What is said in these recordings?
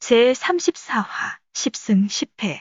제34화 10승 10패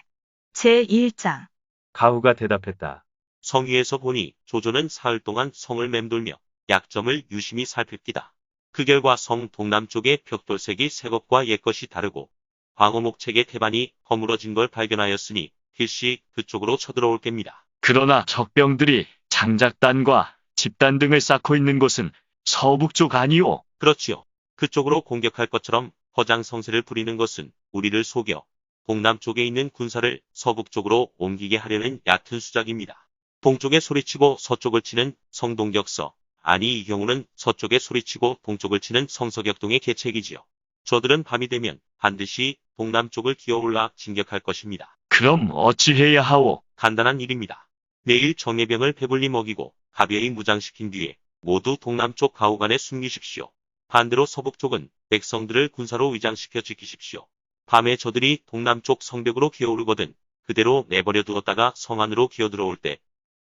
제1장 가후가 대답했다. 성위에서 보니 조조는 사흘 동안 성을 맴돌며 약점을 유심히 살핍니다. 그 결과 성 동남쪽의 벽돌색이 새것과 옛것이 다르고 방어목책의 태반이 허물어진 걸 발견하였으니 필시 그쪽으로 쳐들어올 겁니다. 그러나 적병들이 장작단과 집단 등을 쌓고 있는 곳은 서북쪽 아니오? 그렇지요. 그쪽으로 공격할 것처럼 허장성세를 부리는 것은 우리를 속여 동남쪽에 있는 군사를 서북쪽으로 옮기게 하려는 얕은 수작입니다. 동쪽에 소리치고 서쪽을 치는 성동격서, 아니 이 경우는 서쪽에 소리치고 동쪽을 치는 성서격동의 계책이지요. 저들은 밤이 되면 반드시 동남쪽을 기어올라 진격할 것입니다. 그럼 어찌해야 하오? 간단한 일입니다. 내일 정예병을 배불리 먹이고 가벼이 무장시킨 뒤에 모두 동남쪽 가호간에 숨기십시오. 반대로 서북쪽은 백성들을 군사로 위장시켜 지키십시오. 밤에 저들이 동남쪽 성벽으로 기어오르거든 그대로 내버려 두었다가 성 안으로 기어들어올 때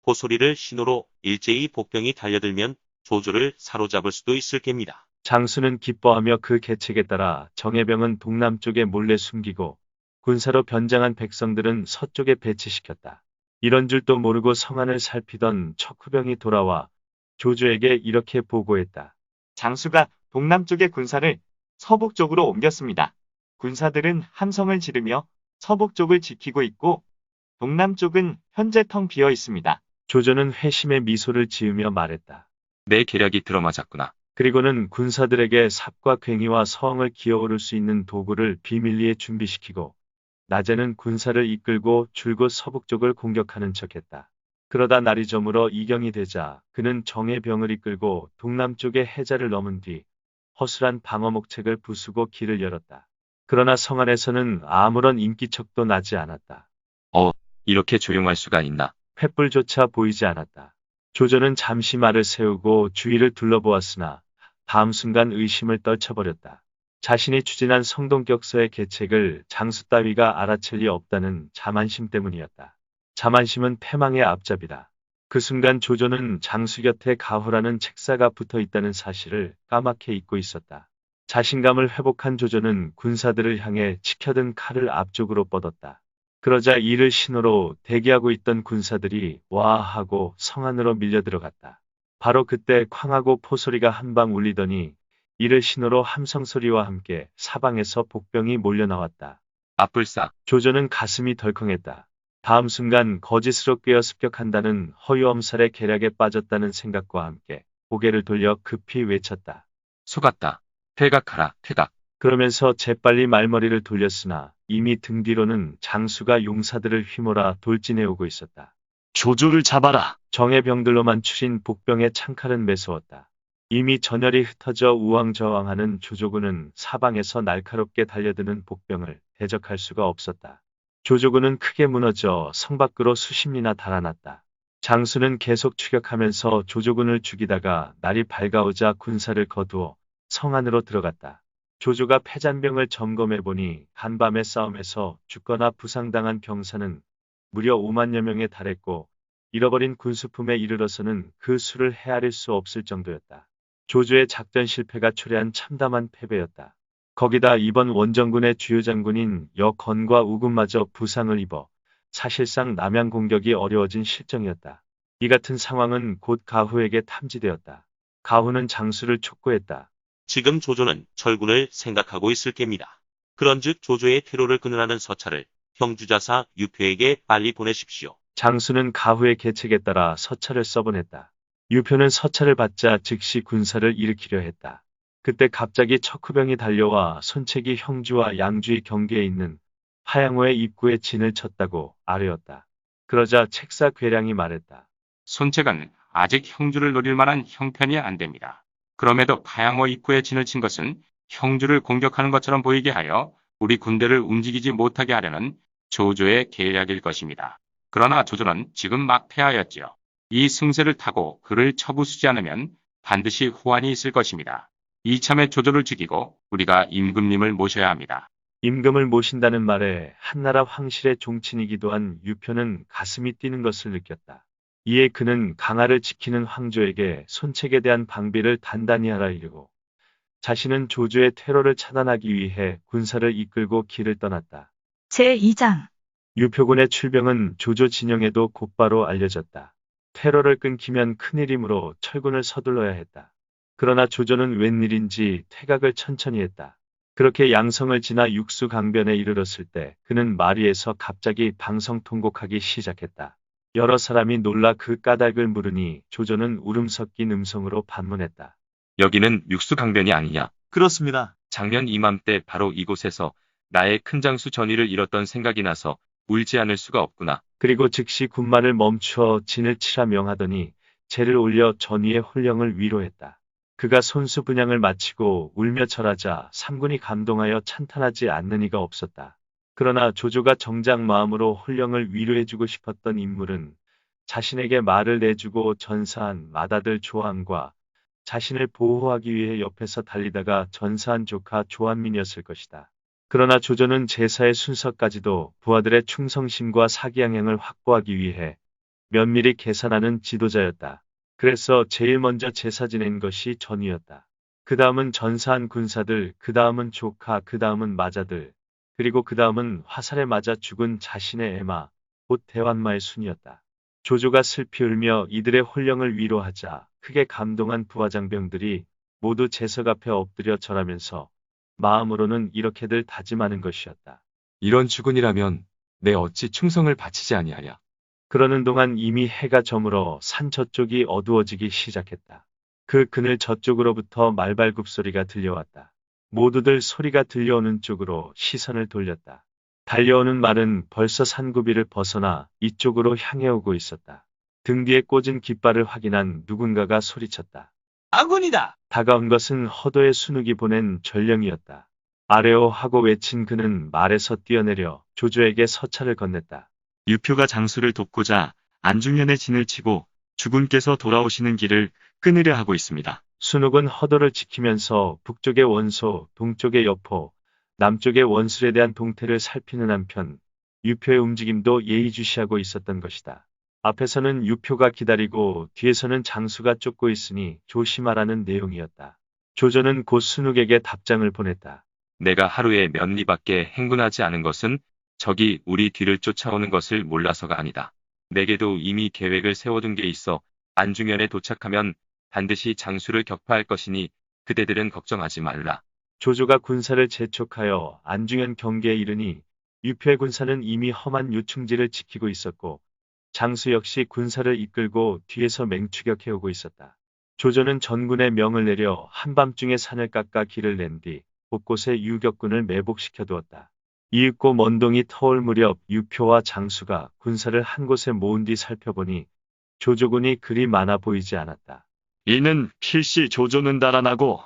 호소리를 신호로 일제히 복병이 달려들면 조조를 사로잡을 수도 있을 겁니다. 장수는 기뻐하며 그 계책에 따라 정예병은 동남쪽에 몰래 숨기고 군사로 변장한 백성들은 서쪽에 배치시켰다. 이런 줄도 모르고 성안을 살피던 척후병이 돌아와 조조에게 이렇게 보고했다. 장수가 동남쪽의 군사를 서북쪽으로 옮겼습니다. 군사들은 함성을 지르며 서북쪽을 지키고 있고 동남쪽은 현재 텅 비어 있습니다. 조조는 회심의 미소를 지으며 말했다. 내 계략이 들어맞았구나. 그리고는 군사들에게 삽과 괭이와 서엉을 기어오를 수 있는 도구를 비밀리에 준비시키고 낮에는 군사를 이끌고 줄곧 서북쪽을 공격하는 척했다. 그러다 날이 저물어 이경이 되자 그는 정예병을 이끌고 동남쪽의 해자를 넘은 뒤 허술한 방어목책을 부수고 길을 열었다. 그러나 성 안에서는 아무런 인기척도 나지 않았다. 이렇게 조용할 수가 있나? 횃불조차 보이지 않았다. 조조는 잠시 말을 세우고 주위를 둘러보았으나 다음 순간 의심을 떨쳐버렸다. 자신이 추진한 성동격서의 계책을 장수 따위가 알아챌 리 없다는 자만심 때문이었다. 자만심은 패망의 앞잡이다. 그 순간 조조는 장수 곁에 가후라는 책사가 붙어 있다는 사실을 까맣게 잊고 있었다. 자신감을 회복한 조조는 군사들을 향해 치켜든 칼을 앞쪽으로 뻗었다. 그러자 이를 신호로 대기하고 있던 군사들이 와 하고 성 안으로 밀려 들어갔다. 바로 그때 쾅하고 포소리가 한 방 울리더니 이를 신호로 함성 소리와 함께 사방에서 복병이 몰려 나왔다. 앞불싸. 조조는 가슴이 덜컹했다. 다음 순간 거짓으로 꿰어 습격한다는 허유엄살의 계략에 빠졌다는 생각과 함께 고개를 돌려 급히 외쳤다. 속았다. 퇴각하라, 퇴각. 그러면서 재빨리 말머리를 돌렸으나 이미 등 뒤로는 장수가 용사들을 휘몰아 돌진해 오고 있었다. 조조를 잡아라. 정예병들로만 추린 복병의 창칼은 매서웠다. 이미 전열이 흩어져 우왕좌왕하는 조조군은 사방에서 날카롭게 달려드는 복병을 대적할 수가 없었다. 조조군은 크게 무너져 성 밖으로 수십리나 달아났다. 장수는 계속 추격하면서 조조군을 죽이다가 날이 밝아오자 군사를 거두어 성 안으로 들어갔다. 조조가 패잔병을 점검해보니 간밤의 싸움에서 죽거나 부상당한 병사는 무려 5만여 명에 달했고 잃어버린 군수품에 이르러서는 그 수를 헤아릴 수 없을 정도였다. 조조의 작전 실패가 초래한 참담한 패배였다. 거기다 이번 원정군의 주요 장군인 여건과 우군마저 부상을 입어 사실상 남양 공격이 어려워진 실정이었다. 이 같은 상황은 곧 가후에게 탐지되었다. 가후는 장수를 촉구했다. 지금 조조는 철군을 생각하고 있을 겁니다. 그런즉 조조의 퇴로를 끊으라는 서찰을 형주자사 유표에게 빨리 보내십시오. 장수는 가후의 계책에 따라 서찰을 써보냈다. 유표는 서찰을 받자 즉시 군사를 일으키려 했다. 그때 갑자기 척후병이 달려와 손책이 형주와 양주의 경계에 있는 하양호의 입구에 진을 쳤다고 아뢰었다. 그러자 책사 괴량이 말했다. 손책은 아직 형주를 노릴 만한 형편이 안 됩니다. 그럼에도 파양호 입구에 진을 친 것은 형주를 공격하는 것처럼 보이게 하여 우리 군대를 움직이지 못하게 하려는 조조의 계략일 것입니다. 그러나 조조는 지금 막 패하였지요. 이 승세를 타고 그를 처부수지 않으면 반드시 후환이 있을 것입니다. 이참에 조조를 죽이고 우리가 임금님을 모셔야 합니다. 임금을 모신다는 말에 한나라 황실의 종친이기도 한 유표는 가슴이 뛰는 것을 느꼈다. 이에 그는 강하를 지키는 황조에게 손책에 대한 방비를 단단히 하라 이르고 자신은 조조의 테러를 차단하기 위해 군사를 이끌고 길을 떠났다. 제2장. 유표군의 출병은 조조 진영에도 곧바로 알려졌다. 테러를 끊기면 큰일이므로 철군을 서둘러야 했다. 그러나 조조는 웬일인지 퇴각을 천천히 했다. 그렇게 양성을 지나 육수강변에 이르렀을 때 그는 마리에서 갑자기 방성통곡하기 시작했다. 여러 사람이 놀라 그 까닭을 물으니 조조는 울음 섞인 음성으로 반문했다. 여기는 육수강변이 아니냐. 그렇습니다. 작년 이맘때 바로 이곳에서 나의 큰장수 전의를 잃었던 생각이 나서 울지 않을 수가 없구나. 그리고 즉시 군마를 멈추어 진을 치라 명하더니 재를 올려 전위의 홀령을 위로했다. 그가 손수 분양을 마치고 울며 절하자 삼군이 감동하여 찬탄하지 않는 이가 없었다. 그러나 조조가 정작 마음으로 홀령을 위로해주고 싶었던 인물은 자신에게 말을 내주고 전사한 맏아들 조한과 자신을 보호하기 위해 옆에서 달리다가 전사한 조카 조한민이었을 것이다. 그러나 조조는 제사의 순서까지도 부하들의 충성심과 사기양행을 확보하기 위해 면밀히 계산하는 지도자였다. 그래서 제일 먼저 제사 지낸 것이 전위였다. 그 다음은 전사한 군사들, 그 다음은 조카, 그 다음은 맏아들, 그리고 그 다음은 화살에 맞아 죽은 자신의 애마, 곧 대환마의 순이었다. 조조가 슬피 울며 이들의 홀령을 위로하자 크게 감동한 부하장병들이 모두 제석 앞에 엎드려 절하면서 마음으로는 이렇게들 다짐하는 것이었다. 이런 주군이라면 내 어찌 충성을 바치지 아니하랴. 그러는 동안 이미 해가 저물어 산 저쪽이 어두워지기 시작했다. 그 그늘 저쪽으로부터 말발굽 소리가 들려왔다. 모두들 소리가 들려오는 쪽으로 시선을 돌렸다. 달려오는 말은 벌써 산구비를 벗어나 이쪽으로 향해 오고 있었다. 등 뒤에 꽂은 깃발을 확인한 누군가가 소리쳤다. 아군이다. 다가온 것은 허도의 순욱이 보낸 전령이었다. 아래오 하고 외친 그는 말에서 뛰어내려 조조에게 서찰을 건넸다. 유표가 장수를 돕고자 안중현의 진을 치고 주군께서 돌아오시는 길을 끊으려 하고 있습니다. 순욱은 허도를 지키면서 북쪽의 원소, 동쪽의 여포, 남쪽의 원술에 대한 동태를 살피는 한편 유표의 움직임도 예의주시하고 있었던 것이다. 앞에서는 유표가 기다리고 뒤에서는 장수가 쫓고 있으니 조심하라는 내용이었다. 조조는 곧 순욱에게 답장을 보냈다. 내가 하루에 몇 리밖에 행군하지 않은 것은 적이 우리 뒤를 쫓아오는 것을 몰라서가 아니다. 내게도 이미 계획을 세워둔 게 있어 안중현에 도착하면 반드시 장수를 격파할 것이니 그대들은 걱정하지 말라. 조조가 군사를 재촉하여 안중현 경계에 이르니 유표의 군사는 이미 험한 요충지를 지키고 있었고 장수 역시 군사를 이끌고 뒤에서 맹추격해오고 있었다. 조조는 전군에 명을 내려 한밤중에 산을 깎아 길을 낸 뒤 곳곳에 유격군을 매복시켜 두었다. 이윽고 먼동이 터올 무렵 유표와 장수가 군사를 한 곳에 모은 뒤 살펴보니 조조군이 그리 많아 보이지 않았다. 이는 필시 조조는 달아나고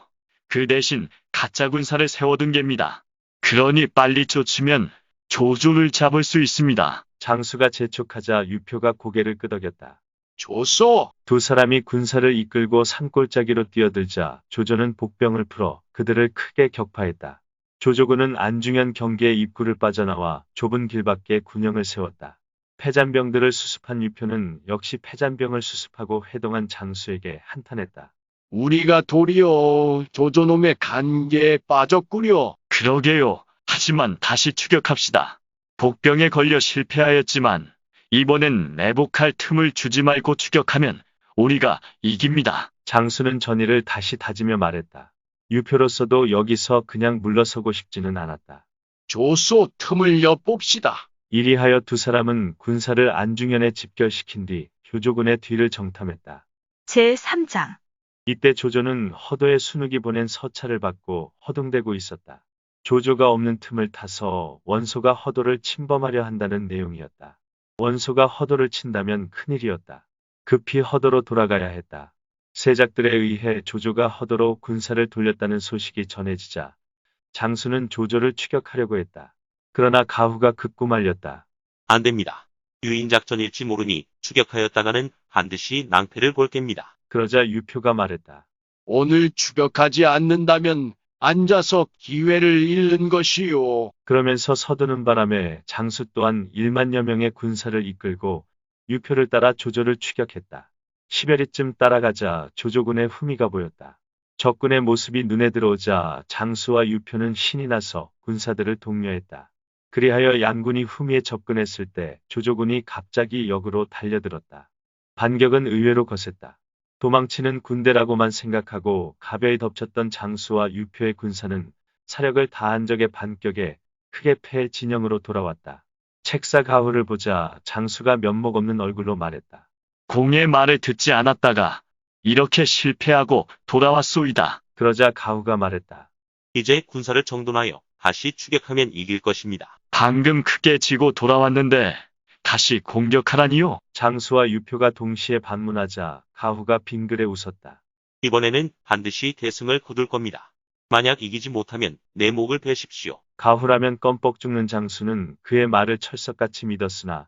그 대신 가짜 군사를 세워둔 게입니다. 그러니 빨리 쫓으면 조조를 잡을 수 있습니다. 장수가 재촉하자 유표가 고개를 끄덕였다. 좋소. 두 사람이 군사를 이끌고 산골짜기로 뛰어들자 조조는 복병을 풀어 그들을 크게 격파했다. 조조군은 안중현 경계의 입구를 빠져나와 좁은 길 밖에 군영을 세웠다. 패잔병들을 수습한 유표는 역시 패잔병을 수습하고 회동한 장수에게 한탄했다. 우리가 도리어 조조놈의 간계에 빠졌구려. 그러게요. 하지만 다시 추격합시다. 복병에 걸려 실패하였지만 이번엔 매복할 틈을 주지 말고 추격하면 우리가 이깁니다. 장수는 전의를 다시 다지며 말했다. 유표로서도 여기서 그냥 물러서고 싶지는 않았다. 좋소. 틈을 엿봅시다. 이리하여 두 사람은 군사를 안중현에 집결시킨 뒤 조조군의 뒤를 정탐했다. 제3장. 이때 조조는 허도의 순욱이 보낸 서찰을 받고 허둥대고 있었다. 조조가 없는 틈을 타서 원소가 허도를 침범하려 한다는 내용이었다. 원소가 허도를 친다면 큰일이었다. 급히 허도로 돌아가야 했다. 세작들에 의해 조조가 허도로 군사를 돌렸다는 소식이 전해지자 장수는 조조를 추격하려고 했다. 그러나 가후가 급구 말렸다. 안 됩니다. 유인작전일지 모르니 추격하였다가는 반드시 낭패를 볼 겁니다. 그러자 유표가 말했다. 오늘 추격하지 않는다면 앉아서 기회를 잃는 것이요. 그러면서 서두는 바람에 장수 또한 1만여 명의 군사를 이끌고 유표를 따라 조조를 추격했다. 10여리쯤 따라가자 조조군의 후미가 보였다. 적군의 모습이 눈에 들어오자 장수와 유표는 신이 나서 군사들을 독려했다. 그리하여 양군이 후미에 접근했을 때 조조군이 갑자기 역으로 달려들었다. 반격은 의외로 거셌다. 도망치는 군대라고만 생각하고 가벼이 덮쳤던 장수와 유표의 군사는 사력을 다한 적의 반격에 크게 패해 진영으로 돌아왔다. 책사 가후를 보자 장수가 면목 없는 얼굴로 말했다. 공의 말을 듣지 않았다가 이렇게 실패하고 돌아왔소이다. 그러자 가후가 말했다. 이제 군사를 정돈하여 다시 추격하면 이길 것입니다. 방금 크게 지고 돌아왔는데 다시 공격하라니요? 장수와 유표가 동시에 반문하자 가후가 빙그레 웃었다. 이번에는 반드시 대승을 거둘 겁니다. 만약 이기지 못하면 내 목을 베십시오. 가후라면 껌뻑 죽는 장수는 그의 말을 철석같이 믿었으나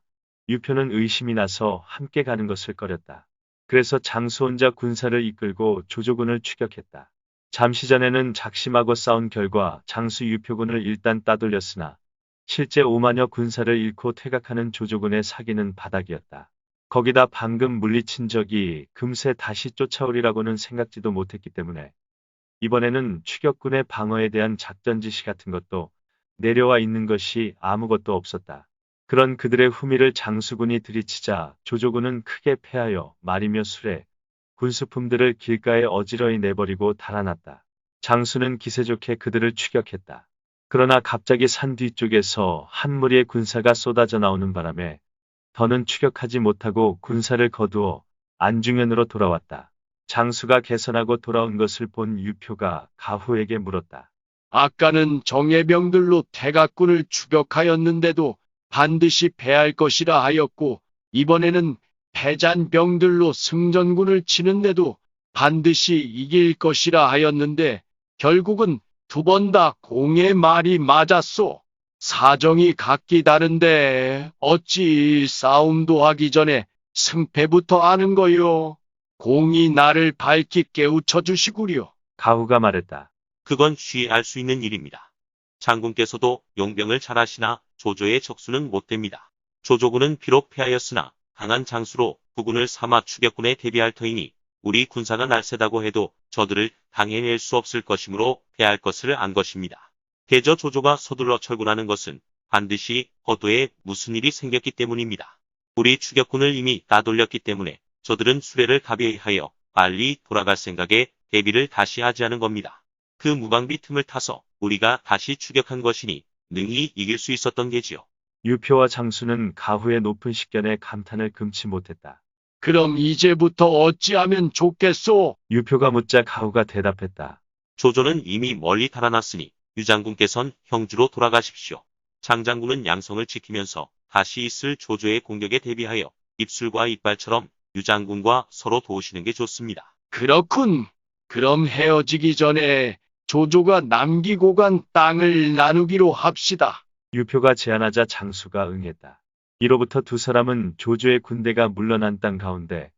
유표는 의심이 나서 함께 가는 것을 꺼렸다. 그래서 장수 혼자 군사를 이끌고 조조군을 추격했다. 잠시 전에는 작심하고 싸운 결과 장수 유표군을 일단 따돌렸으나 실제 5만여 군사를 잃고 퇴각하는 조조군의 사기는 바닥이었다. 거기다 방금 물리친 적이 금세 다시 쫓아오리라고는 생각지도 못했기 때문에 이번에는 추격군의 방어에 대한 작전 지시 같은 것도 내려와 있는 것이 아무것도 없었다. 그런 그들의 후미를 장수군이 들이치자 조조군은 크게 패하여 말이며 술에 군수품들을 길가에 어지러이 내버리고 달아났다. 장수는 기세 좋게 그들을 추격했다. 그러나 갑자기 산 뒤쪽에서 한 무리의 군사가 쏟아져 나오는 바람에 더는 추격하지 못하고 군사를 거두어 안중현으로 돌아왔다. 장수가 개선하고 돌아온 것을 본 유표가 가후에게 물었다. 아까는 정예병들로 태각군을 추격하였는데도 반드시 패할 것이라 하였고 이번에는 패잔병들로 승전군을 치는데도 반드시 이길 것이라 하였는데 결국은 두 번 다 공의 말이 맞았소. 사정이 각기 다른데 어찌 싸움도 하기 전에 승패부터 아는 거요. 공이 나를 밝히 깨우쳐 주시구려. 가후가 말했다. 그건 쉬이 알 수 있는 일입니다. 장군께서도 용병을 잘하시나 조조의 적수는 못됩니다. 조조군은 비록 패하였으나 강한 장수로 부군을 삼아 추격군에 대비할 터이니 우리 군사가 날세다고 해도 저들을 당해낼 수 없을 것이므로 패할 것을 안 것입니다. 대저 조조가 서둘러 철군하는 것은 반드시 허도에 무슨 일이 생겼기 때문입니다. 우리 추격군을 이미 따돌렸기 때문에 저들은 수레를 가벼이 하여 빨리 돌아갈 생각에 대비를 다시 하지 않은 겁니다. 그 무방비 틈을 타서 우리가 다시 추격한 것이니 능히 이길 수 있었던 게지요. 유표와 장수는 가후의 높은 식견에 감탄을 금치 못했다. 그럼 이제부터 어찌하면 좋겠소? 유표가 묻자 가후가 대답했다. 조조는 이미 멀리 달아났으니 유장군께선 형주로 돌아가십시오. 장장군은 양성을 지키면서 다시 있을 조조의 공격에 대비하여 입술과 이빨처럼 유장군과 서로 도우시는 게 좋습니다. 그렇군. 그럼 헤어지기 전에 조조가 남기고 간 땅을 나누기로 합시다. 유표가 제안하자 장수가 응했다. 이로부터 두 사람은 조조의 군대가 물러난 땅 가운데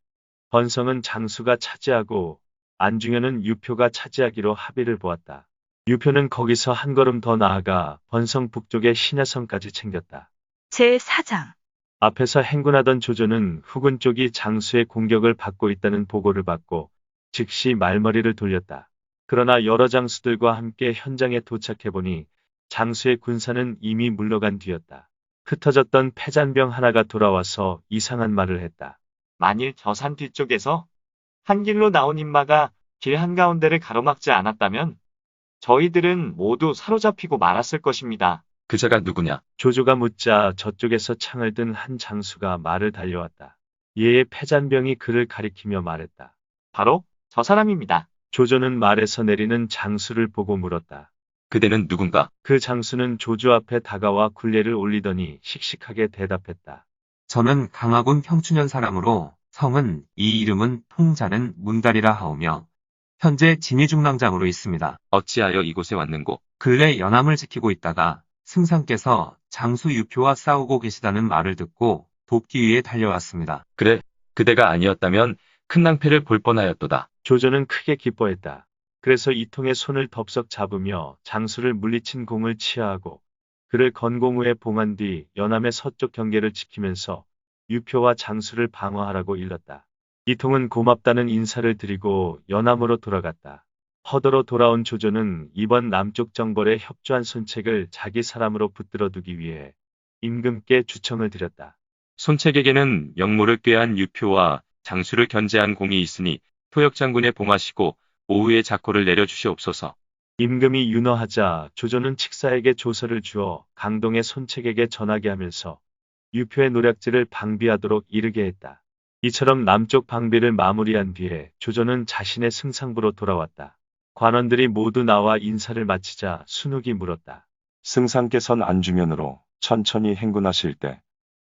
번성은 장수가 차지하고 안중현은 유표가 차지하기로 합의를 보았다. 유표는 거기서 한 걸음 더 나아가 번성 북쪽의 신야성까지 챙겼다. 제4장. 앞에서 행군하던 조조는 후군 쪽이 장수의 공격을 받고 있다는 보고를 받고 즉시 말머리를 돌렸다. 그러나 여러 장수들과 함께 현장에 도착해보니 장수의 군사는 이미 물러간 뒤였다. 흩어졌던 패잔병 하나가 돌아와서 이상한 말을 했다. 만일 저 산 뒤쪽에서 한 길로 나온 인마가 길 한가운데를 가로막지 않았다면 저희들은 모두 사로잡히고 말았을 것입니다. 그자가 누구냐? 조조가 묻자 저쪽에서 창을 든 한 장수가 말을 달려왔다. 이에 패잔병이 그를 가리키며 말했다. 바로 저 사람입니다. 조조는 말에서 내리는 장수를 보고 물었다. 그대는 누군가? 그 장수는 조조 앞에 다가와 굴례를 올리더니 씩씩하게 대답했다. 저는 강화군 평춘현 사람으로 성은 이 이름은 통자는 문달이라 하오며 현재 진위중랑장으로 있습니다. 어찌하여 이곳에 왔는고? 근래 연암을 지키고 있다가 승상께서 장수 유표와 싸우고 계시다는 말을 듣고 돕기 위해 달려왔습니다. 그래, 그대가 아니었다면 큰 낭패를 볼 뻔하였도다. 조조는 크게 기뻐했다. 그래서 이통의 손을 덥석 잡으며 장수를 물리친 공을 치하하고 그를 건공 후에 봉한 뒤 연암의 서쪽 경계를 지키면서 유표와 장수를 방어하라고 일렀다. 이통은 고맙다는 인사를 드리고 연암으로 돌아갔다. 허도로 돌아온 조조는 이번 남쪽 정벌에 협조한 손책을 자기 사람으로 붙들어두기 위해 임금께 주청을 드렸다. 손책에게는 역모를 꾀한 유표와 장수를 견제한 공이 있으니 토역 장군에 봉하시고 오후에 작호를 내려주시옵소서. 임금이 윤허하자 조조는 칙사에게 조서를 주어 강동의 손책에게 전하게 하면서 유표의 노략질을 방비하도록 이르게 했다. 이처럼 남쪽 방비를 마무리한 뒤에 조조는 자신의 승상부로 돌아왔다. 관원들이 모두 나와 인사를 마치자 순욱이 물었다. 승상께서는 안중현으로 천천히 행군하실 때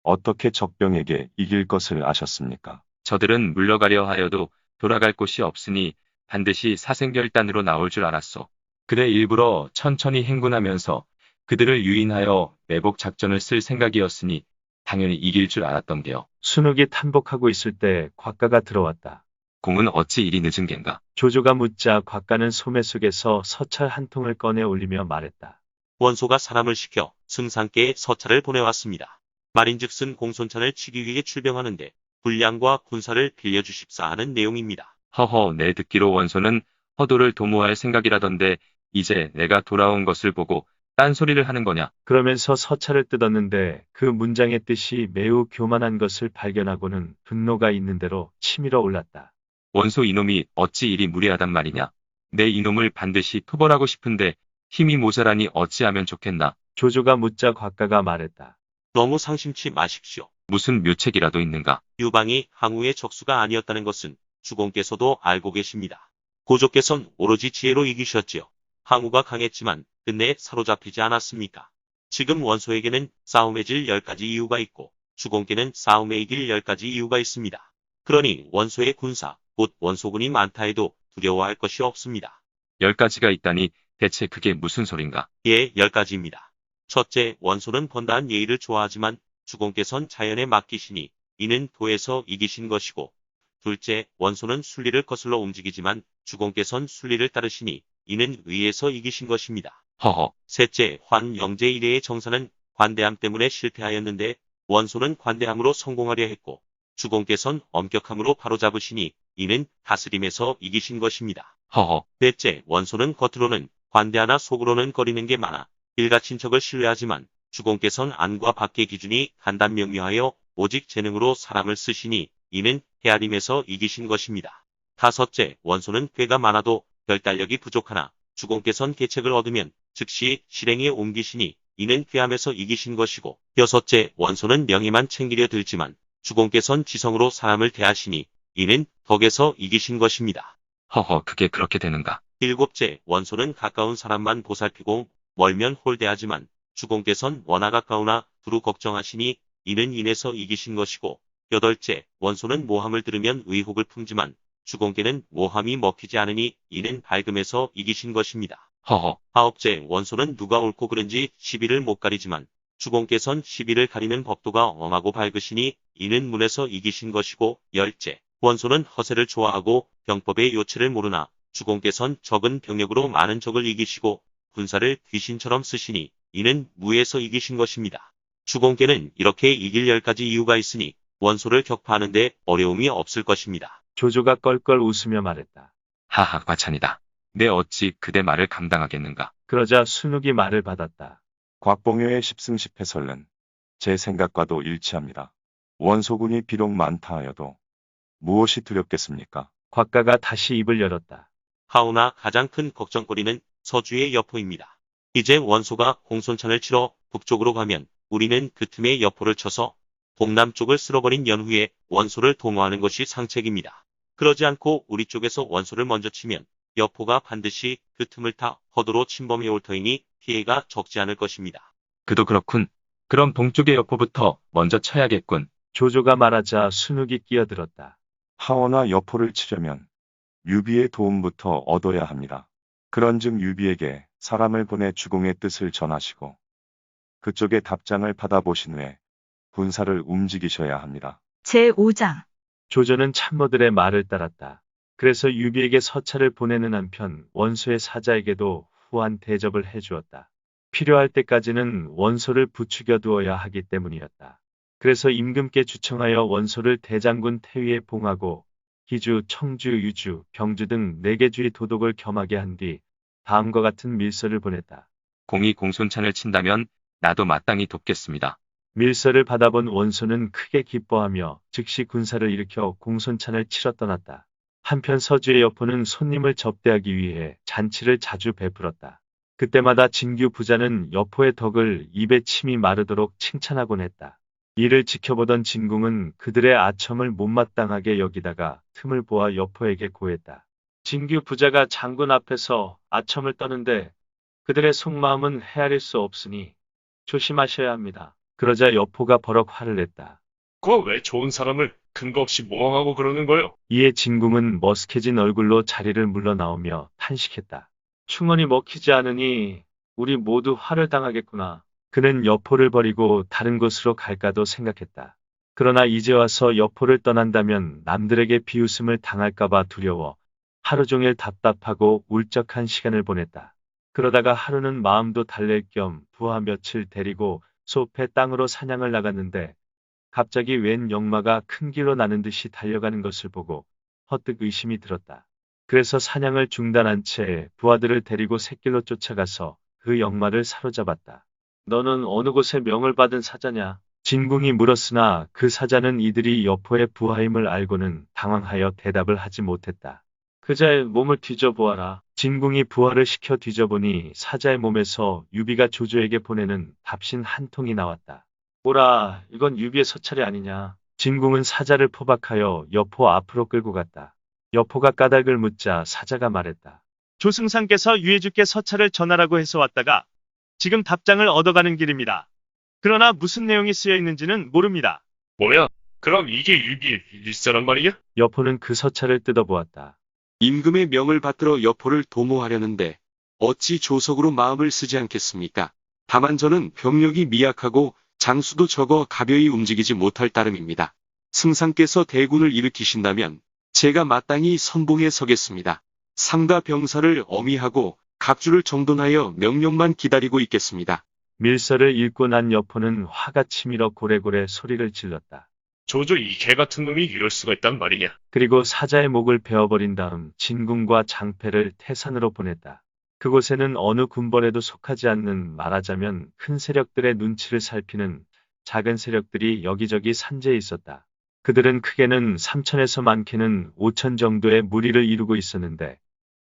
어떻게 적병에게 이길 것을 아셨습니까? 저들은 물러가려 하여도 돌아갈 곳이 없으니 반드시 사생결단으로 나올 줄 알았소. 그래 일부러 천천히 행군하면서 그들을 유인하여 매복 작전을 쓸 생각이었으니 당연히 이길 줄 알았던데요. 순욱이 탄복하고 있을 때 곽가가 들어왔다. 공은 어찌 이리 늦은 겐가? 조조가 묻자 곽가는 소매 속에서 서찰 한 통을 꺼내 올리며 말했다. 원소가 사람을 시켜 승상께 서찰을 보내왔습니다. 말인즉슨 공손찬을 치기 위해 출병하는데 군량과 군사를 빌려주십사 하는 내용입니다. 허허, 내 듣기로 원소는 허도를 도모할 생각이라던데 이제 내가 돌아온 것을 보고 딴소리를 하는 거냐? 그러면서 서찰을 뜯었는데 그 문장의 뜻이 매우 교만한 것을 발견하고는 분노가 있는 대로 치밀어 올랐다. 원소 이놈이 어찌 이리 무례하단 말이냐? 내 이놈을 반드시 토벌하고 싶은데 힘이 모자라니 어찌하면 좋겠나? 조조가 묻자 곽가가 말했다. 너무 상심치 마십시오. 무슨 묘책이라도 있는가? 유방이 항우의 적수가 아니었다는 것은 주공께서도 알고 계십니다. 고조께서는 오로지 지혜로 이기셨지요. 항우가 강했지만 끝내 사로잡히지 않았습니까? 지금 원소에게는 싸움에 질 10가지 이유가 있고 주공께는 싸움에 이길 10가지 이유가 있습니다. 그러니 원소의 군사, 곧 원소군이 많다 해도 두려워할 것이 없습니다. 10가지가 있다니 대체 그게 무슨 소린가? 예, 10가지입니다. 첫째, 원소는 번다한 예의를 좋아하지만 주공께선 자연에 맡기시니 이는 도에서 이기신 것이고, 둘째, 원소는 순리를 거슬러 움직이지만 주공께선 순리를 따르시니 이는 의에서 이기신 것입니다. 허허, 셋째, 환영제 이래의 정사는 관대함 때문에 실패하였는데 원소는 관대함으로 성공하려 했고 주공께선 엄격함으로 바로잡으시니 이는 다스림에서 이기신 것입니다. 허허, 넷째, 원소는 겉으로는 관대하나 속으로는 거리는 게 많아 일가 친척을 신뢰하지만 주공께선 안과 밖의 기준이 간단명료하여 오직 재능으로 사람을 쓰시니 이는 헤아림에서 이기신 것입니다. 다섯째, 원소는 꾀가 많아도 결단력이 부족하나 주공께선 계책을 얻으면 즉시 실행에 옮기시니 이는 꾀함에서 이기신 것이고, 여섯째, 원소는 명예만 챙기려 들지만 주공께선 지성으로 사람을 대하시니 이는 덕에서 이기신 것입니다. 허허, 그게 그렇게 되는가? 일곱째, 원소는 가까운 사람만 보살피고 멀면 홀대하지만 주공께선 워낙 가까우나 두루 걱정하시니 이는 인에서 이기신 것이고, 여덟째, 원소는 모함을 들으면 의혹을 품지만 주공께는 모함이 먹히지 않으니 이는 밝음에서 이기신 것입니다. 허허, 아홉째, 원소는 누가 옳고 그른지 시비를 못 가리지만 주공께선 시비를 가리는 법도가 엄하고 밝으시니 이는 문에서 이기신 것이고, 열째, 원소는 허세를 좋아하고 병법의 요체를 모르나 주공께선 적은 병력으로 많은 적을 이기시고 군사를 귀신처럼 쓰시니 이는 무에서 이기신 것입니다. 주공께는 이렇게 이길 10가지 이유가 있으니 원소를 격파하는데 어려움이 없을 것입니다. 조조가 껄껄 웃으며 말했다. 하하, 과찬이다. 내 어찌 그대 말을 감당하겠는가? 그러자 순욱이 말을 받았다. 곽봉효의 10승10패설은 제 생각과도 일치합니다. 원소군이 비록 많다 하여도 무엇이 두렵겠습니까? 곽가가 다시 입을 열었다. 하오나 가장 큰 걱정거리는 서주의 여포입니다. 이제 원소가 공손찬을 치러 북쪽으로 가면 우리는 그 틈에 여포를 쳐서 동남쪽을 쓸어버린 연후에 원소를 동호하는 것이 상책입니다. 그러지 않고 우리 쪽에서 원소를 먼저 치면 여포가 반드시 그 틈을 타 허도로 침범해 올 터이니 피해가 적지 않을 것입니다. 그도 그렇군. 그럼 동쪽의 여포부터 먼저 쳐야겠군. 조조가 말하자 순욱이 끼어들었다. 하오나 여포를 치려면 유비의 도움부터 얻어야 합니다. 그런즉 유비에게 사람을 보내 주공의 뜻을 전하시고 그쪽의 답장을 받아보신 후에 군사를 움직이셔야 합니다. 제5장. 조조는 참모들의 말을 따랐다. 그래서 유비에게 서찰을 보내는 한편 원소의 사자에게도 후한 대접을 해주었다. 필요할 때까지는 원소를 부추겨 두어야 하기 때문이었다. 그래서 임금께 주청하여 원소를 대장군 태위에 봉하고 기주, 청주, 유주, 경주 등 4개 주의 도독을 겸하게 한 뒤 다음과 같은 밀서를 보냈다. 공이 공손찬을 친다면 나도 마땅히 돕겠습니다. 밀서를 받아본 원소는 크게 기뻐하며 즉시 군사를 일으켜 공손찬을 치러 떠났다. 한편 서주의 여포는 손님을 접대하기 위해 잔치를 자주 베풀었다. 그때마다 진규 부자는 여포의 덕을 입에 침이 마르도록 칭찬하곤 했다. 이를 지켜보던 진궁은 그들의 아첨을 못마땅하게 여기다가 틈을 보아 여포에게 고했다. 진규 부자가 장군 앞에서 아첨을 떠는데 그들의 속마음은 헤아릴 수 없으니 조심하셔야 합니다. 그러자 여포가 버럭 화를 냈다. 왜 좋은 사람을 근거 없이 모함하고 그러는 거요? 이에 진궁은 머쓱해진 얼굴로 자리를 물러나오며 탄식했다. 충언이 먹히지 않으니 우리 모두 화를 당하겠구나. 그는 여포를 버리고 다른 곳으로 갈까도 생각했다. 그러나 이제 와서 여포를 떠난다면 남들에게 비웃음을 당할까봐 두려워 하루 종일 답답하고 울적한 시간을 보냈다. 그러다가 하루는 마음도 달랠 겸 부하 며칠 데리고 숲의 땅으로 사냥을 나갔는데 갑자기 웬 영마가 큰 길로 나는 듯이 달려가는 것을 보고 퍼뜩 의심이 들었다. 그래서 사냥을 중단한 채 부하들을 데리고 샛길로 쫓아가서 그 영마를 사로잡았다. 너는 어느 곳에 명을 받은 사자냐? 진궁이 물었으나 그 사자는 이들이 여포의 부하임을 알고는 당황하여 대답을 하지 못했다. 그자의 몸을 뒤져보아라. 진궁이 부하를 시켜 뒤져보니 사자의 몸에서 유비가 조조에게 보내는 답신 한 통이 나왔다. 오라, 이건 유비의 서찰이 아니냐. 진궁은 사자를 포박하여 여포 앞으로 끌고 갔다. 여포가 까닭을 묻자 사자가 말했다. 조승상께서 유해주께 서찰을 전하라고 해서 왔다가 지금 답장을 얻어가는 길입니다. 그러나 무슨 내용이 쓰여 있는지는 모릅니다. 뭐야? 그럼 이게 유비의 일사란 말이야? 여포는 그 서찰을 뜯어보았다. 임금의 명을 받들어 여포를 도모하려는데 어찌 조석으로 마음을 쓰지 않겠습니까? 다만 저는 병력이 미약하고 장수도 적어 가벼이 움직이지 못할 따름입니다. 승상께서 대군을 일으키신다면 제가 마땅히 선봉에 서겠습니다. 상가 병사를 어미하고 각주를 정돈하여 명령만 기다리고 있겠습니다. 밀서를 읽고 난 여포는 화가 치밀어 고래고래 소리를 질렀다. 조조 이 개 같은 놈이 이럴 수가 있단 말이냐? 그리고 사자의 목을 베어버린 다음 진궁과 장패를 태산으로 보냈다. 그곳에는 어느 군벌에도 속하지 않는, 말하자면 큰 세력들의 눈치를 살피는 작은 세력들이 여기저기 산재해 있었다. 그들은 크게는 3천에서 많게는 5천 정도의 무리를 이루고 있었는데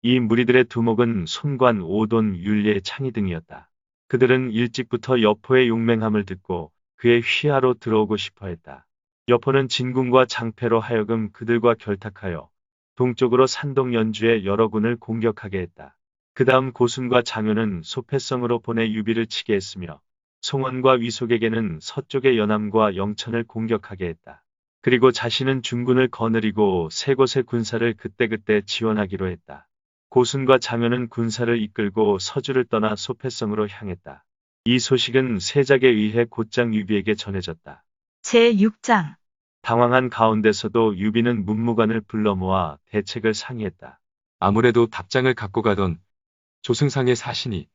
이 무리들의 두목은 손관, 오돈, 율예, 창희 등이었다. 그들은 일찍부터 여포의 용맹함을 듣고 그의 휘하로 들어오고 싶어 했다. 여포는 진궁과 장패로 하여금 그들과 결탁하여 동쪽으로 산동 연주의 여러 군을 공격하게 했다. 그 다음 고순과 장효는 소패성으로 보내 유비를 치게 했으며 송원과 위속에게는 서쪽의 연암과 영천을 공격하게 했다. 그리고 자신은 중군을 거느리고 세 곳의 군사를 그때그때 지원하기로 했다. 고순과 장효는 군사를 이끌고 서주를 떠나 소패성으로 향했다. 이 소식은 세작에 의해 곧장 유비에게 전해졌다. 제6장 당황한 가운데서도 유비는 문무관을 불러 모아 대책을 상의했다. 아무래도 답장을 갖고 가던 조승상의 사신이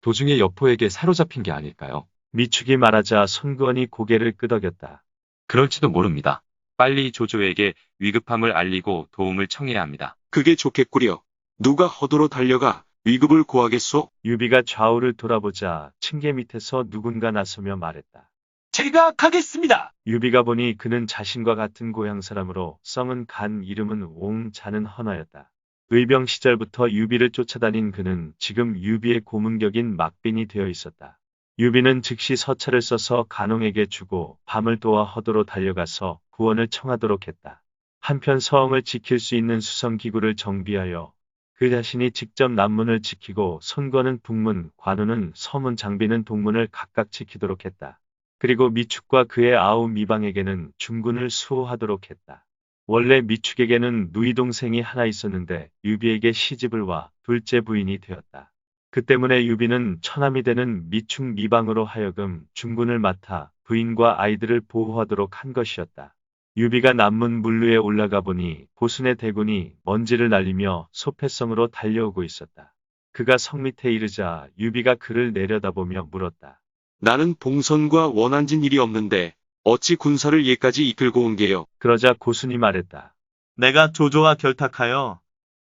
도중에 여포에게 사로잡힌 게 아닐까요? 미축이 말하자 손구원이 고개를 끄덕였다. 그럴지도 모릅니다. 빨리 조조에게 위급함을 알리고 도움을 청해야 합니다. 그게 좋겠구려. 누가 허도로 달려가 위급을 구하겠소? 유비가 좌우를 돌아보자 층계 밑에서 누군가 나서며 말했다. 제가 가겠습니다. 유비가 보니 그는 자신과 같은 고향 사람으로 성은 간, 이름은 옹, 자는 헌화였다. 의병 시절부터 유비를 쫓아다닌 그는 지금 유비의 고문격인 막빈이 되어 있었다. 유비는 즉시 서찰을 써서 간홍에게 주고 밤을 도와 허도로 달려가서 구원을 청하도록 했다. 한편 서엉을 지킬 수 있는 수성기구를 정비하여 그 자신이 직접 남문을 지키고 손권은 북문, 관우는 서문, 장비는 동문을 각각 지키도록 했다. 그리고 미축과 그의 아우 미방에게는 중군을 수호하도록 했다. 원래 미축에게는 누이 동생이 하나 있었는데 유비에게 시집을 와 둘째 부인이 되었다. 그 때문에 유비는 처남이 되는 미축 미방으로 하여금 중군을 맡아 부인과 아이들을 보호하도록 한 것이었다. 유비가 남문 물루에 올라가 보니 고순의 대군이 먼지를 날리며 소패성으로 달려오고 있었다. 그가 성 밑에 이르자 유비가 그를 내려다보며 물었다. 나는 봉선과 원한진 일이 없는데 어찌 군사를 예까지 이끌고 온 게요? 그러자 고순이 말했다. 내가 조조와 결탁하여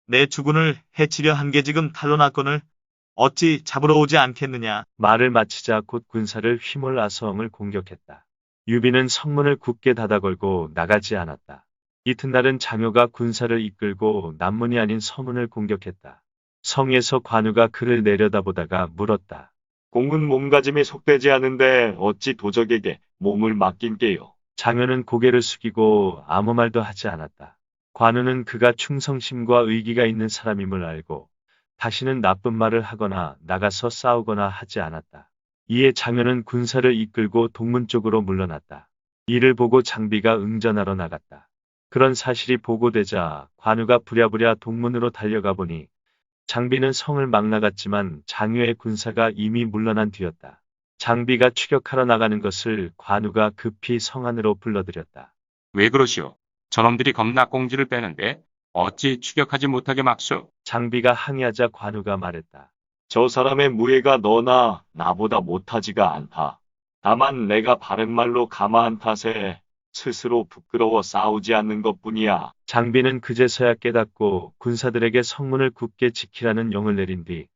내 주군을 해치려 한 게 지금 탄로났거늘 어찌 잡으러 오지 않겠느냐. 말을 마치자 곧 군사를 휘몰아 성을 공격했다. 유비는 성문을 굳게 닫아 걸고 나가지 않았다. 이튿날은 장효가 군사를 이끌고 남문이 아닌 서문을 공격했다. 성에서 관우가 그를 내려다보다가 물었다. 공은 몸가짐이 속되지 않은데 어찌 도적에게 몸을 맡긴 게요. 장효는 고개를 숙이고 아무 말도 하지 않았다. 관우는 그가 충성심과 의기가 있는 사람임을 알고 다시는 나쁜 말을 하거나 나가서 싸우거나 하지 않았다. 이에 장효는 군사를 이끌고 동문 쪽으로 물러났다. 이를 보고 장비가 응전하러 나갔다. 그런 사실이 보고되자 관우가 부랴부랴 동문으로 달려가 보니 장비는 성을 막 나갔지만 장효의 군사가 이미 물러난 뒤였다. 장비가 추격하러 나가는 것을 관우가 급히 성 안으로 불러들였다. 왜 그러시오? 저놈들이 겁나 꽁지를 빼는데 어찌 추격하지 못하게 막수? 장비가 항의하자 관우가 말했다. 저 사람의 무예가 너나 나보다 못하지가 않다. 다만 내가 바른 말로 감화한 탓에 스스로 부끄러워 싸우지 않는 것뿐이야. 장비는 그제서야 깨닫고 군사들에게 성문을 굳게 지키라는 영을 내린 뒤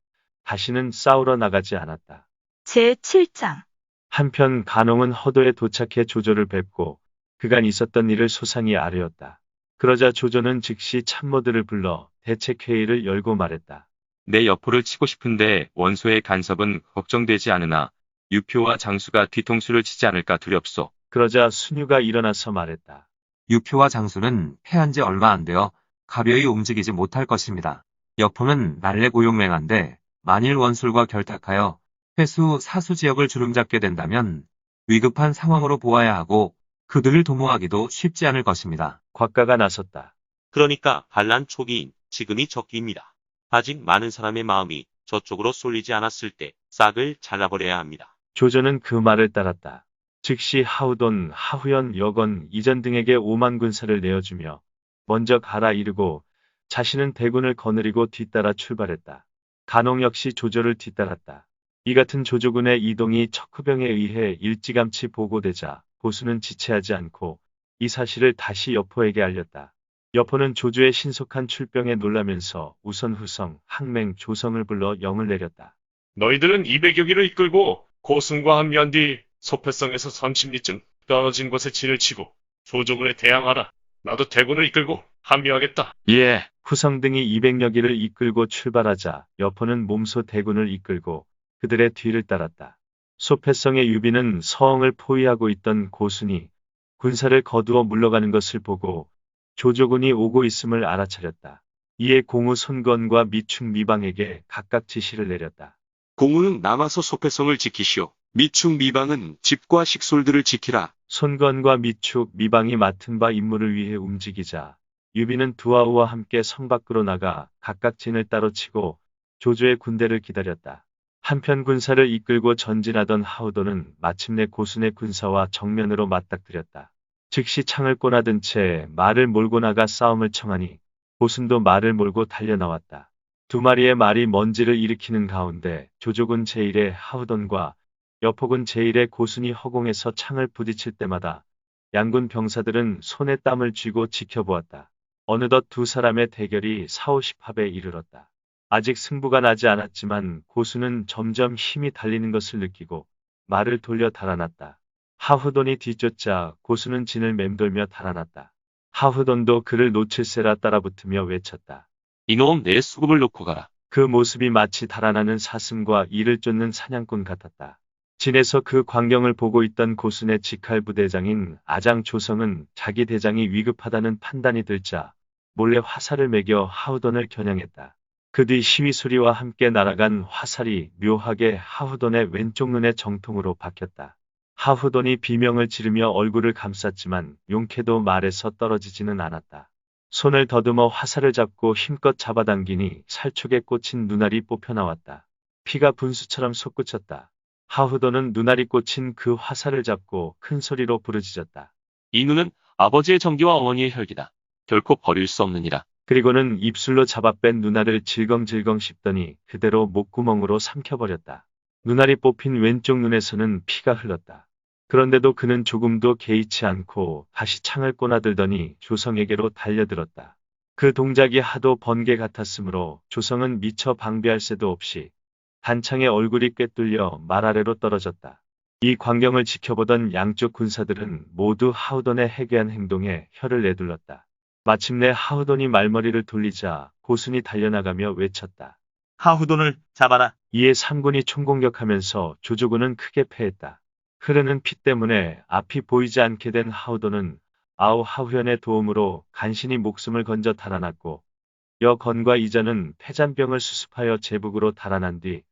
다시는 싸우러 나가지 않았다. 제7장. 한편 간홍은 허도에 도착해 조조를 뵙고 그간 있었던 일을 소상히 아뢰었다. 그러자 조조는 즉시 참모들을 불러 대책회의를 열고 말했다. 내 여포를 치고 싶은데 원소의 간섭은 걱정되지 않으나 유표와 장수가 뒤통수를 치지 않을까 두렵소. 그러자 순유가 일어나서 말했다. 유표와 장수는 패한 지 얼마 안 되어 가벼이 움직이지 못할 것입니다. 여포는 날래 고용맹한데 만일 원술과 결탁하여 회수 사수 지역을 주름잡게 된다면 위급한 상황으로 보아야 하고 그들을 도모하기도 쉽지 않을 것입니다. 곽가가 나섰다. 그러니까 반란 초기인 지금이 적기입니다. 아직 많은 사람의 마음이 저쪽으로 쏠리지 않았을 때 싹을 잘라버려야 합니다. 조조는 그 말을 따랐다. 즉시 하우돈, 하후연, 여건, 이전 등에게 5만 군사를 내어주며 먼저 가라 이르고 자신은 대군을 거느리고 뒤따라 출발했다. 간홍 역시 조조를 뒤따랐다. 이 같은 조조군의 이동이 척후병에 의해 일찌감치 보고되자 보수는 지체하지 않고 이 사실을 다시 여포에게 알렸다. 여포는 조조의 신속한 출병에 놀라면서 우선 후성, 항맹, 조성을 불러 영을 내렸다. 너희들은 200여 기를 이끌고 고승과 함께한 뒤 소패성에서 30리쯤 떨어진 곳에 진을 치고 조조군에 대항하라. 나도 대군을 이끌고 합류하겠다. 예. 후성 등이 200여 기를 이끌고 출발하자 여포는 몸소 대군을 이끌고 그들의 뒤를 따랐다. 소패성의 유비는 서엉을 포위하고 있던 고순이 군사를 거두어 물러가는 것을 보고 조조군이 오고 있음을 알아차렸다. 이에 공우 손건과 미충 미방에게 각각 지시를 내렸다. 공우는 남아서 소패성을 지키시오. 미충 미방은 집과 식솔들을 지키라. 손건과 미축, 미방이 맡은 바 임무를 위해 움직이자 유비는 두아우와 함께 성 밖으로 나가 각각 진을 따로 치고 조조의 군대를 기다렸다. 한편 군사를 이끌고 전진하던 하우도는 마침내 고순의 군사와 정면으로 맞닥뜨렸다. 즉시 창을 꼬나든 채 말을 몰고 나가 싸움을 청하니 고순도 말을 몰고 달려나왔다. 두 마리의 말이 먼지를 일으키는 가운데 조조군 제1의 하우돈과 여포군 제1의 고순이 허공에서 창을 부딪힐 때마다 양군 병사들은 손에 땀을 쥐고 지켜보았다. 어느덧 두 사람의 대결이 4~50합에 이르렀다. 아직 승부가 나지 않았지만 고수는 점점 힘이 달리는 것을 느끼고 말을 돌려 달아났다. 하후돈이 뒤쫓자 고수는 진을 맴돌며 달아났다. 하후돈도 그를 놓칠세라 따라붙으며 외쳤다. 이놈 내 수급을 놓고 가라. 그 모습이 마치 달아나는 사슴과 이를 쫓는 사냥꾼 같았다. 진에서 그 광경을 보고 있던 고순의 직할 부대장인 아장 조성은 자기 대장이 위급하다는 판단이 들자 몰래 화살을 매겨 하후돈을 겨냥했다. 그 뒤 시위 소리와 함께 날아간 화살이 묘하게 하후돈의 왼쪽 눈의 정통으로 박혔다. 하후돈이 비명을 지르며 얼굴을 감쌌지만 용케도 말에서 떨어지지는 않았다. 손을 더듬어 화살을 잡고 힘껏 잡아당기니 살촉에 꽂힌 눈알이 뽑혀나왔다. 피가 분수처럼 솟구쳤다. 하후돈은 눈알이 꽂힌 그 화살을 잡고 큰 소리로 부르짖었다. 이 눈은 아버지의 정기와 어머니의 혈기다. 결코 버릴 수 없느니라. 그리고는 입술로 잡아 뺀 눈알을 질겅질겅 씹더니 그대로 목구멍으로 삼켜버렸다. 눈알이 뽑힌 왼쪽 눈에서는 피가 흘렀다. 그런데도 그는 조금도 개의치 않고 다시 창을 꼬나들더니 조성에게로 달려들었다. 그 동작이 하도 번개 같았으므로 조성은 미처 방비할 새도 없이 단창에 얼굴이 꿰뚫려 말 아래로 떨어졌다. 이 광경을 지켜보던 양쪽 군사들은 모두 하우돈의 해괴한 행동에 혀를 내둘렀다. 마침내 하우돈이 말머리를 돌리자 고순이 달려나가며 외쳤다. 하후돈을 잡아라. 이에 3군이 총공격하면서 조조군은 크게 패했다. 흐르는 피 때문에 앞이 보이지 않게 된 하우돈은 아우하후연의 도움으로 간신히 목숨을 건져 달아났고 여건과 이전은 폐잔병을 수습하여 제북으로 달아난 뒤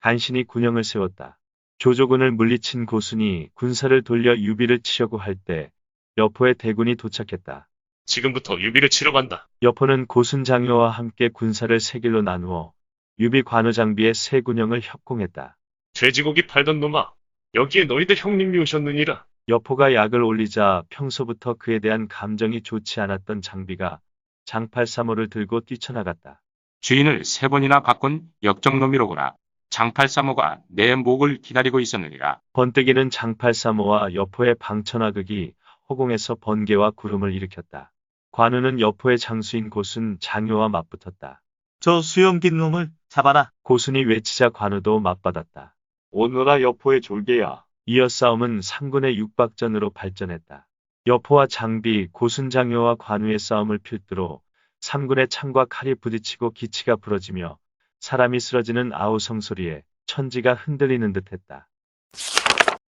간신히 군영을 세웠다. 조조군을 물리친 고순이 군사를 돌려 유비를 치려고 할 때 여포의 대군이 도착했다. 지금부터 유비를 치러 간다. 여포는 고순 장교와 함께 군사를 세 길로 나누어 유비 관우 장비의 세 군영을 협공했다. 돼지고기 팔던 놈아, 여기에 너희들 형님이 오셨느니라. 여포가 약을 올리자 평소부터 그에 대한 감정이 좋지 않았던 장비가 장팔사모를 들고 뛰쳐나갔다. 주인을 3번이나 바꾼 역적놈이로구나. 장팔사모가 내 목을 기다리고 있었느니라. 번뜩이는 장팔사모와 여포의 방천하극이 허공에서 번개와 구름을 일으켰다. 관우는 여포의 장수인 고순 장효와 맞붙었다. 저 수염 긴 놈을 잡아라. 고순이 외치자 관우도 맞받았다. 오너라 여포의 졸개야. 이어 싸움은 3군의 육박전으로 발전했다. 여포와 장비, 고순 장효와 관우의 싸움을 필두로 3군의 창과 칼이 부딪히고 기치가 부러지며 사람이 쓰러지는 아우성 소리에 천지가 흔들리는 듯했다.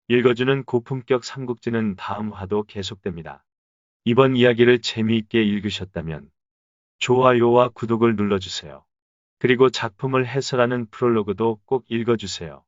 읽어주는 고품격 삼국지는 다음 화도 계속됩니다. 이번 이야기를 재미있게 읽으셨다면 좋아요와 구독을 눌러주세요. 그리고 작품을 해설하는 프롤로그도 꼭 읽어주세요.